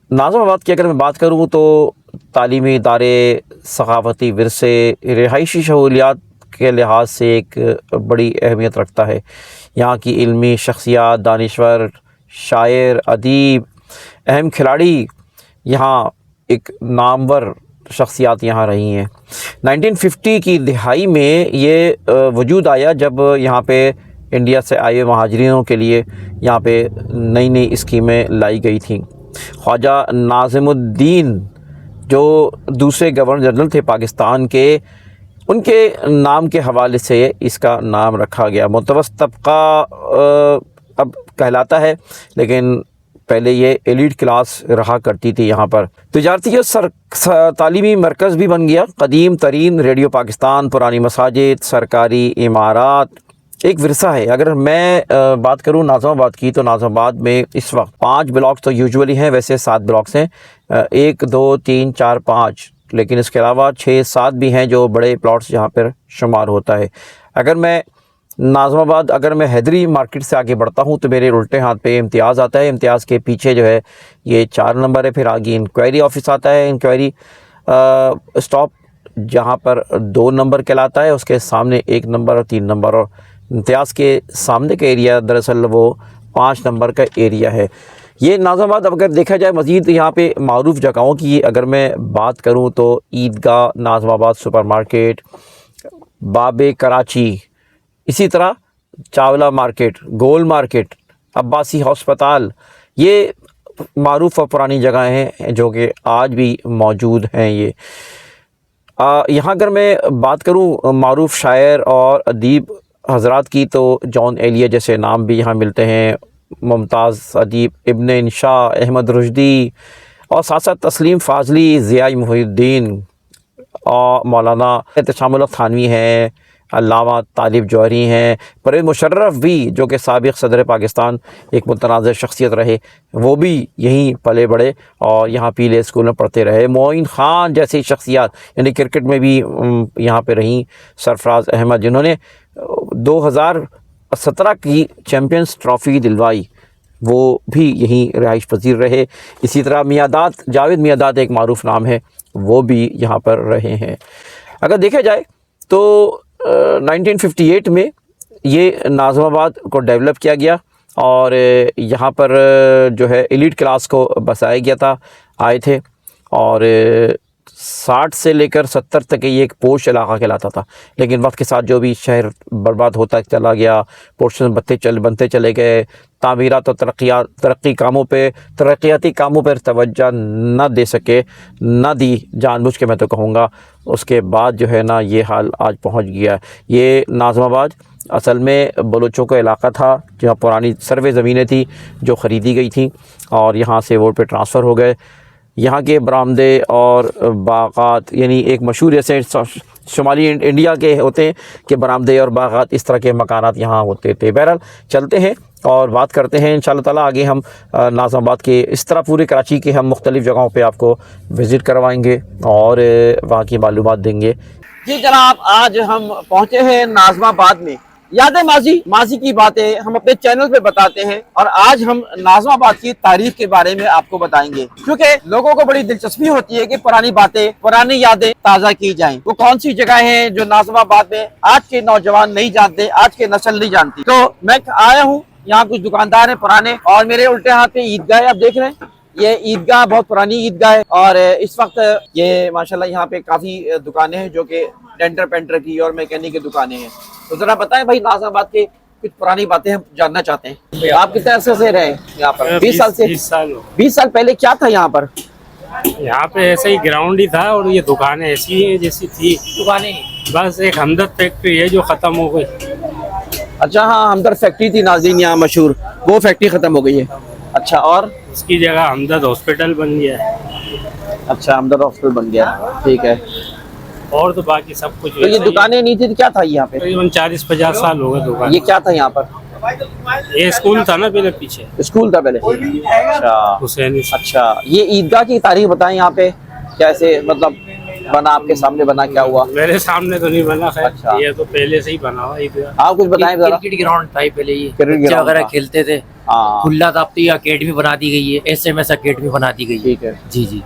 नाज़िमाबाद की अगर मैं बात करूँ तो तालीमी इदारे, सक़ाफ़ती विरसे, रिहायशी सहूलियात के लिहाज से एक बड़ी अहमियत रखता है। यहाँ की इल्मी शख्सियात, दानिश्वर, शायर, अदीब, अहम खिलाड़ी, यहाँ एक नामवर शख्सियात यहाँ रही हैं। 1950 की दिहाई में ये वजूद आया जब यहाँ पे इंडिया से आए महाजरीनों के लिए यहाँ पे नई नई स्कीमें लाई गई थीं। ख्वाजा नाज़िमुद्दीन जो दूसरे गवर्नर जनरल थे पाकिस्तान के, उनके नाम के हवाले से इसका नाम रखा गया। मुतवस्सित तबका अब कहलाता है, लेकिन पहले ये एलीट क्लास रहा करती थी। यहाँ पर तिजारती और तालीमी मरकज़ भी बन गया। कदीम तरीन रेडियो पाकिस्तान, पुरानी मसाजिद, सरकारी इमारात एक विरसा है। अगर मैं बात करूँ नाज़िमाबाद की, तो नाज़िमाबाद में इस वक्त 5 ब्लॉक्स तो यूजुअली हैं, वैसे 7 ब्लॉक्स हैं, 1 2 3 4 5, लेकिन इसके अलावा 6-7 भी हैं जो बड़े प्लॉट्स जहाँ पर शुमार होता है। अगर मैं नाज़िमाबाद, अगर मैं हैदरी मार्केट से आगे बढ़ता हूँ तो मेरे उल्टे हाथ पे इम्तियाज़ आता है। इम्तियाज़ के पीछे जो है ये 4 नंबर है, फिर आगे इंक्वायरी ऑफिस आता है, इंक्वायरी स्टॉप जहाँ पर 2 नंबर कहलाता है, उसके सामने 1 नंबर और 3 नंबर, और इम्तियाज़ के सामने का एरिया दरअसल वो 5 नंबर का एरिया है। ये नाज़िमाबाद अगर देखा जाए मज़ीद यहाँ पे मारूफ़ जगहों की अगर मैं बात करूँ तो ईदगाह, नाज़िमाबाद सुपर मार्केट, बाबे कराची, इसी तरह चावला मार्केट, गोल मार्केट, अब्बासी हस्पताल, ये मारूफ़ और पुरानी जगहें हैं जो कि आज भी मौजूद हैं। ये यहाँ अगर मैं बात करूँ मारूफ़ शायर और अदीब हज़रात की, तो जॉन एलिया जैसे नाम भी यहाँ मिलते हैं, मुमताज़ अदीब, इब्न इंशा, अहमद रुश्दी, और साथ साथ तस्लीम फ़ाज़ली, ज़िया मुहिउद्दीन और मौलाना एहतशामुल हक थानवी हैं, अल्लामा तालिब जौहरी हैं, परवेज़ मुशर्रफ भी जो कि साबिक़ सदर पाकिस्तान एक मुतनाज़िर शख्सियत रहे, वो भी यहीं पले बड़े और यहाँ पीले स्कूल में पढ़ते रहे। मोइन ख़ान जैसी शख्सियत यानी क्रिकेट में भी यहाँ पे रहीं, सरफराज अहमद जिन्होंने 2017 की चैम्पियंस ट्रॉफ़ी दिलवाई, वो भी यहीं रिहाइश पज़ीर रहे। इसी तरह मियादाद, जावेद मियादाद एक मारूफ़ नाम है, वो भी यहाँ पर रहे हैं। अगर देखा जाए तो 1958 में ये नाज़िमाबाद को डेवलप किया गया और यहाँ पर जो है एलीट क्लास को बसाया गया था, आए थे, और 60 से लेकर 70 तक ये एक पोश इलाका कहलाता था। लेकिन वक्त के साथ जो भी शहर बर्बाद होता चला गया, पोर्शन बनते चले गए, तामीरात और तरक्याती कामों पर तवज्जो न दे सके, न दी जानबूझ के, मैं तो कहूँगा। उसके बाद जो है ना ये हाल आज पहुँच गया। ये नाज़िमाबाद असल में बलोचों का इलाका था, जहाँ पुरानी सर्वे ज़मीनें थी जो ख़रीदी गई थी और यहाँ से वोट पे ट्रांसफ़र हो गए। यहाँ के बरामदे और बागात, यानी एक मशहूर ऐसे शुमाली इंडिया के होते हैं कि बरामदे और बागात, इस तरह के मकानात यहाँ होते थे। बहरहाल चलते हैं और बात करते हैं इंशाअल्लाह ताला आगे। हम नाज़िमाबाद के इस तरह पूरे कराची के हम मुख्तलिफ़ जगहों पे आपको विज़िट करवाएंगे और वहाँ की मालूमात देंगे। जी जनाब, आज हम पहुँचे हैं नाज़िमाबाद में। यादें माजी की बातें हम अपने चैनल पे बताते हैं और आज हम नाज़िमाबाद की तारीख के बारे में आपको बताएंगे, क्योंकि लोगों को बड़ी दिलचस्पी होती है कि पुरानी बातें, पुरानी यादें ताज़ा की जाएं। वो कौन सी जगह हैं जो नाज़िमाबाद में आज के नौजवान नहीं जानते, आज के नस्ल नहीं जानती। तो मैं आया हूँ, यहाँ कुछ दुकानदार हैं पुराने, और मेरे उल्टे हाथ पे ईदगाह है, आप देख रहे हैं। ये ईदगाह बहुत पुरानी ईदगाह है और इस वक्त ये माशाल्लाह यहाँ पे काफ़ी दुकानें हैं जो कि डेंटर पेंटर की और मैकेनिक की दुकानें हैं। तो जरा बताएं भाई, नाज़िमाबाद के कुछ पुरानी बातें हम जानना चाहते हैं। आप कितने अरसे से रहे यहाँ पर? 20 साल से। 20 साल पहले क्या था यहाँ पर? यहाँ पे ऐसे ही ग्राउंड ही था और ये दुकानें ऐसी हैं जैसी थी दुकानें, बस एक हमदर्द फैक्ट्री है जो खत्म हो गई। अच्छा, हाँ, हमदर्द फैक्ट्री थी नाज़रीन यहाँ मशहूर, वो फैक्ट्री खत्म हो गई है। अच्छा, और उसकी जगह हमदर्द हॉस्पिटल बन गया है। अच्छा, हमदर्द हॉस्पिटल बन गया, ठीक है। और तो बाकी सब कुछ। तो ये दुकानें नहीं थी तो क्या था यहाँ पे? तकरीबन 40-50 साल हो गए दुकान। ये क्या था यहाँ पर? ये स्कूल था ना पहले, पीछे स्कूल था पहले। अच्छा हुसैनी। अच्छा, ये ईदगाह की तारीख बताएं यहाँ पे, कैसे मतलब बना, आपके सामने बना, क्या हुआ? मेरे सामने तो नहीं बना, खैर। अच्छा। ये तो पहले से ही बना हुआ ईदगाह। आप कुछ बताएं जरा। क्रिकेट ग्राउंड था पहले, ये क्रिकेट बच्चे ग्राउंड वगैरह था। खेलते थे हाँ। खुला था, अब तो ये अकेडमी बना दी गई है, SMS अकेडमी बना दी गई है। ठीक है। जी जी,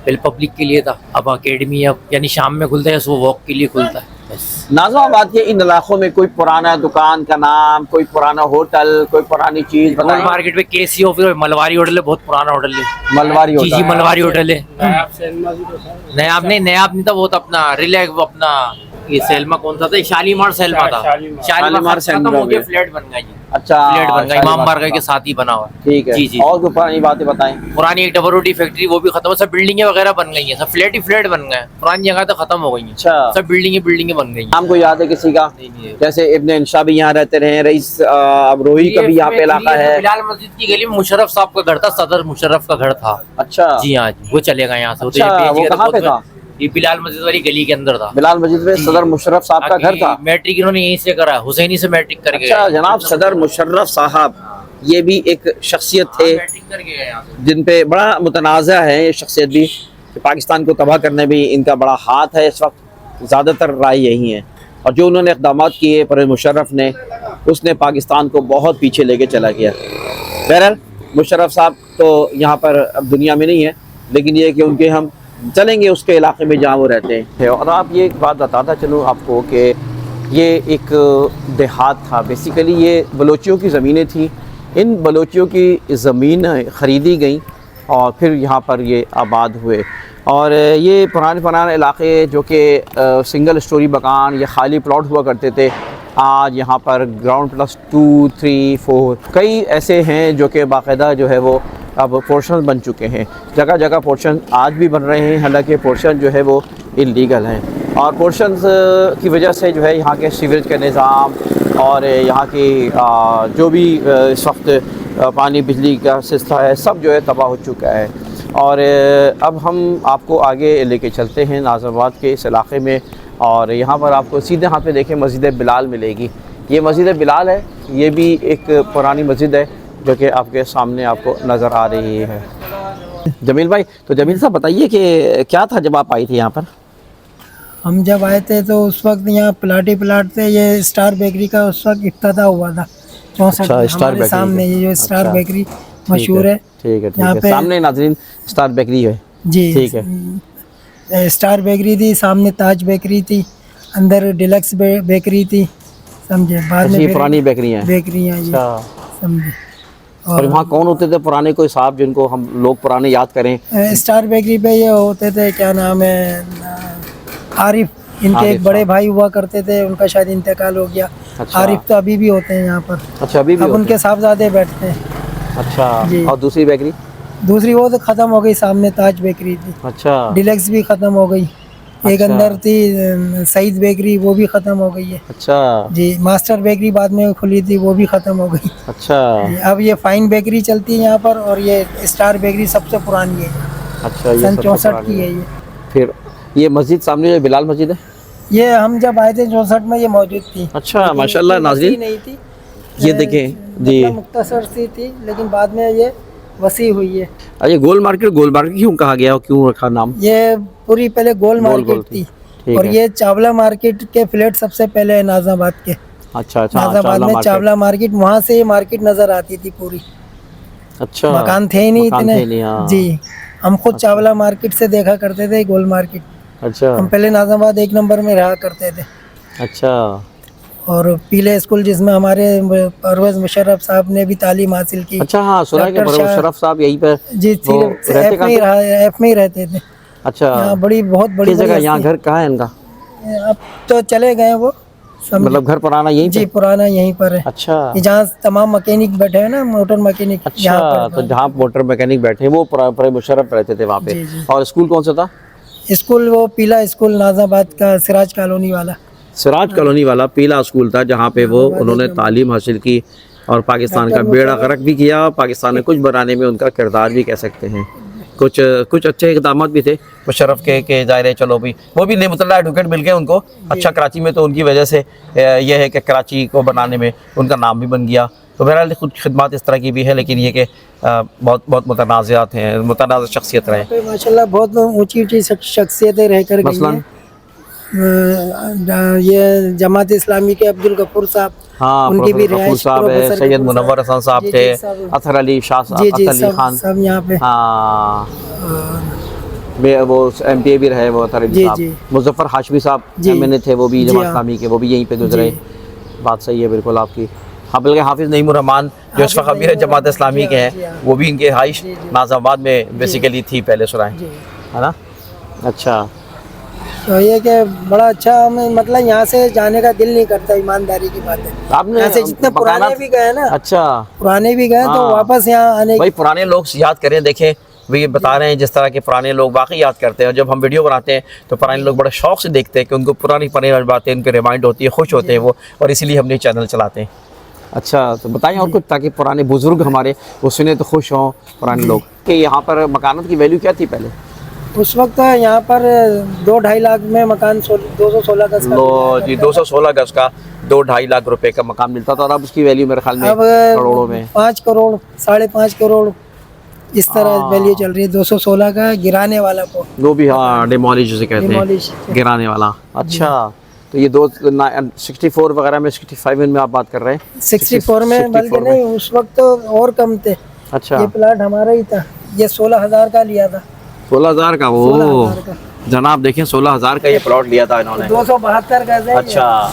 पहले पब्लिक के लिए था, अब अकेडमी, अब यानी शाम में खुलता है, सुबह वॉक के लिए खुलता है बस। नाज़िमाबाद के इन इलाकों में कोई पुराना दुकान का नाम, कोई पुराना होटल, कोई पुरानी चीज गोल बताएं। मार्केट में केसी ऑफिस, मलवारी होटल है, बहुत पुराना होटल है। मलवारी जी जी, होटल। मलवारी होटल है। नयाब नहीं था, वो तो अपना रिलैक्स, वो अपना ये सेल्मा कौन सा था, शालीमार सेल्मा था। शालीमार खत्म सेल्मा हो गया, में। फ्लैट बन गया जी। अच्छा, फ्लैट बन गया, इमाम शालीमार बारगाह के सेल्मा। साथ ही बना हुआ है। ठीक है। जी जी। और कोई पुरानी बातें बताएं। पुरानी एक डबल रोटी फैक्ट्री, वो भी खत्म है, सब बिल्डिंगें वगैरह बन गई हैं, सब फ्लैट ही फ्लैट बन गए हैं। पुरानी जगह तो खत्म हो गई हैं, अच्छा। सब बिल्डिंगें बन गई हैं। नाम को याद है किसी का? नहीं, नहीं है। जैसे इब्ने इंशा भी यहाँ रहते रहे, रईस अबरोही का भी यहाँ पे इलाका है। बिलाल मस्जिद की गली में मुशर्रफ साहब का घर था, सदर मुशर्रफ का घर था। अच्छा, जी हाँ जी, वो चलेगा यहाँ से। अच्छा, वो कहाँ पे था? ये बिलाल मस्जिद वाली गली के अंदर था। बिलाल मस्जिद में सदर मुशर्रफ साहब का घर था। मैट्रिक इन्होंने यहीं से करा, हुसैनी से मैट्रिक करके अच्छा जनाब, सदर मुशर्रफ साहब ये भी एक शख्सियत थे मैट्रिक करके गए यहाँ से। जिन पे बड़ा मुतनाज़ा है ये शख्सियत भी, कि पाकिस्तान को तबाह करने में इनका बड़ा हाथ है। इस वक्त ज़्यादातर राय यही है, और जो उन्होंने इक़दाम किए परवेज़ मुशर्रफ ने, उसने पाकिस्तान को बहुत पीछे लेके चला गया। बहरहाल मुशर्रफ साहब तो यहाँ पर अब दुनिया में नहीं है, लेकिन ये कि उनके हम चलेंगे उसके इलाके में जहाँ वो रहते हैं। और आप ये एक बात बताता चलूँ आपको कि ये एक देहात था, बेसिकली ये बलोचियों की ज़मीनें थी। इन बलोचियों की ज़मीन ख़रीदी गई और फिर यहाँ पर ये आबाद हुए। और ये पुराने इलाके जो कि सिंगल स्टोरी मकान या खाली प्लॉट हुआ करते थे, आज यहाँ पर ग्राउंड प्लस 2, 3, 4 कई ऐसे हैं जो कि बाकायदा जो है वो अब पोर्शन बन चुके हैं। जगह जगह पोर्शन आज भी बन रहे हैं, हालांकि पोर्शन जो है वो इल्लीगल हैं। और पोर्शन की वजह से जो है यहाँ के सीवरेज का निज़ाम और यहाँ की जो भी इस वक्त पानी बिजली का सिलसिला है, सब जो है तबाह हो चुका है। और अब हम आपको आगे लेके चलते हैं नाज़िमाबाद के इस इलाके में, और यहाँ पर आपको सीधे हाथ में देखें मस्जिद बिलाल मिलेगी। ये मस्जिद बिलाल है, ये भी एक पुरानी मस्जिद है जो कि आपके सामने आपको नज़र आ रही है। जमील भाई, तो जमील साहब बताइए कि क्या था जब आप आई थी यहाँ पर? हम जब आए थे तो उस वक्त यहाँ प्लाट थे, ये स्टार बेकरी का उस वक्त इफ्तिताह हुआ था 64 अच्छा, में। स्टार हमारे बेकरी सामने का। ये जो स्टार अच्छा, बेकरी मशहूर है। ठीक है, ठीक यहाँ है। पे सामने नाज़रीन स्टार बेकरी है। जी, ठीक है। स्टार बेकरी थी, सामने ताज बेकरी थी, अंदर डिलक्स बेकरी थी, समझे। बाद में ये फिर पुरानी बेकरियाँ हैं। बेकरियाँ ये, अच्छा। समझे। और वहाँ कौन होते थे पुराने कोई साहब जिनको हम लोग पुराने याद करें? स्टार बेकरी पे ये होते थे, क्या नाम है, आरिफ, इनके आरिफ एक बड़े भाई हुआ करते थे, उनका शायद इंतकाल हो गया। अच्छा। आरिफ तो अभी भी होते हैं यहाँ पर, अच्छा, अभी भी अब होते उनके हैं? साहबजादे बैठते हैं। अच्छा। जी। और दूसरी बेकरी? दूसरी वो तो खत्म हो गई, सामने ताज बेकरी थी। अच्छा। डिलक्स भी खत्म हो गई। एक अच्छा। अंदर थी सईद बेकरी, वो भी खत्म हो गई है। अच्छा। जी, मास्टर बेकरी बाद में खुली थी, वो भी खत्म हो गई। अच्छा। जी, अब ये फाइन बेकरी चलती है यहाँ पर, और ये स्टार बेकरी सबसे पुरानी है, अच्छा, ये सन सबसे 64 पुरानी की है ये। फिर ये मस्जिद सामने जो बिलाल मस्जिद है, ये हम जब आए थे 64 में ये मौजूद थी। अच्छा, लेकिन माशाल्लाह इतनी नाज़रीन, वसी नहीं थी, ये देखें जी। मतलब मुख्तसर सी थी, लेकिन बाद में ये वसी हुई है। ये गोल मार्केट क्यों कहा गया और क्यों रखा नाम? ये पूरी पहले गोल गोल मार्केट थी। थी, ठीक और है। ये चावला मार्केट के फ्लैट सबसे पहले है नाज़िमाबाद के। अच्छा, अच्छा। हाँ, नाज़िमाबाद में मार्केट। चावला मार्केट, वहाँ से ये मार्केट नजर आती थी पूरी। अच्छा। मकान थे ही नहीं मकान इतने। थे नहीं, हाँ। जी, हम खुद चावला मार्केट से देखा करते थे गोल मार्केट। अच्छा। हम पहले नाज़िमाबाद 1 नंबर में रहा करते थे। अच्छा। और पीले स्कूल जिसमें हमारे परवेज़ मुशर्रफ साहब ने भी तालीम हासिल की। अच्छा, हाँ, सुना है कि डॉक्टर परवेज़ शाह- मुशर्रफ साहब यहीं पर जी, वो सिर्फ रहते एफ में ही कहाँ थे? एफ में ही रहते थे। अच्छा। यहाँ बहुत बड़ी किस जगह? यहाँ घर कहाँ है इनका? अब तो चले गए वो, समझे। मतलब घर पुराना यहीं जी, पे? पुराना यहीं पर है। अच्छा। ये जहाँ तमाम मैकेनिक बैठे हैं ना, मोटर मैकेनिक, यहाँ अच्छा, पर। तो जहाँ मोटर मैकेनिक बैठे हैं वो परवेज़ मुशर्रफ रहते थे वहाँ पे। जी, जी। और स्कूल कौन सा था? स्कूल वो पीला स्कूल नाज़िमाबाद का, सिराज कॉलोनी वाला। सिराज कॉलोनी वाला पीला स्कूल था जहाँ पे वो उन्होंने तालीम हासिल की और पाकिस्तान का बेड़ा गर्क भी किया। पाकिस्तान में कुछ बनाने में उनका किरदार भी कह सकते हैं। कुछ अच्छे इक़दाम भी थे मुशर्रफ के ज़ाहिर है। चलो भी वो भी नेमतुल्लाह एडवोकेट मिल गए उनको। अच्छा, कराची में तो उनकी वजह से यह है कि कराची को बनाने में उनका नाम भी बन गया। तो बहरहाल कुछ खिदमत इस तरह की भी है, लेकिन ये कि बहुत मुतनाज़ात हैं, मुतनाज़ शख्सियत रहे। पे माशाल्लाह बहुत ऊंची ऊंची शख्सियतें रह कर गई मसलन? हैं। ये जमात इस्लामी के अब्दुल गफूर साहब, हाँ, उनकी भी प्रोफेसर गफूर रिहाइश, साहब है, प्रोफेसर सैयद गफूर मुनव्वर हसन साहब जी, थे, जी, सब। अतहर अली शाह जी जी अतहर अली खान, सब यहाँ पे। हाँ, और वो एमपीए भी रहे वो अतहर अली जी, साहब। जी। मुजफ्फर हाशमी साहब जी। एमएनए थे, वो भी जी, जमात हाँ। इस्लामी के, वो भी यहीं पे गुजरे। जी। बात सही है बिल्कुल आपकी। हाँ, बल्कि हाफिज़ नईमुर रहमान जो इस वक्त हाफिज़ अमीर नईमुर जमात इस्लामी जी के हाँ, जी हैं, हाँ। वो भी इनके हाइश जी, जी। नाज़ाबाद में बेसिकली थी पहले सुराएं, जी। है ना। अच्छा, तो ये कि बड़ा अच्छा, हमें मतलब यहाँ से जाने का दिल नहीं करता, ईमानदारी की बात है। आपने यहाँ से जितने पुराने मकानात- भी गए ना, अच्छा, पुराने भी गए तो हाँ। वापस यहाँ आने भाई पुराने लोग याद करें, देखें वो ये बता रहे हैं जिस तरह के पुराने लोग वाकई याद करते हैं। और जब हम वीडियो बनाते हैं तो पुराने लोग बड़े शौक से देखते हैं कि उनको पुरानी बातें उनके रिमाइंड होती है, खुश होते हैं वो, और इसीलिए हम ये चैनल चलाते हैं। अच्छा, तो बताइए और कुछ, ताकि पुराने बुजुर्ग हमारे वो सुने तो खुश हों पुराने लोग कि यहाँ पर मकानों की वैल्यू क्या थी पहले। उस वक्त यहाँ पर 2-2.5 लाख में मकान 216 गज का लो मिला जी, करता 216 गज का 2-2.5 लाख रुपए का मकान मिलता था, और अब उसकी वैल्यू मेरे ख्याल में अब करोड़ों में। 5 करोड़ 5.5 करोड़ इस तरह हाँ। वैल्यू चल रही है 216 का, गिराने वाला को वो भी, हाँ, डिमोलिश जिसे कहते डिमोलिश। हैं, गिराने वाला। अच्छा, तो ये 64 वगैरह में, 65 में आप बात कर रहे हैं। 64 में, 64 बल्कि नहीं, उस वक्त तो और कम थे। अच्छा, ये प्लाट हमारा ही था, ये 16,000 का लिया था। 16,000 का। वो 16,000 का। जनाब देखें, 16,000 का ये प्लॉट लिया था इन्होंने। 272 गज है। अच्छा,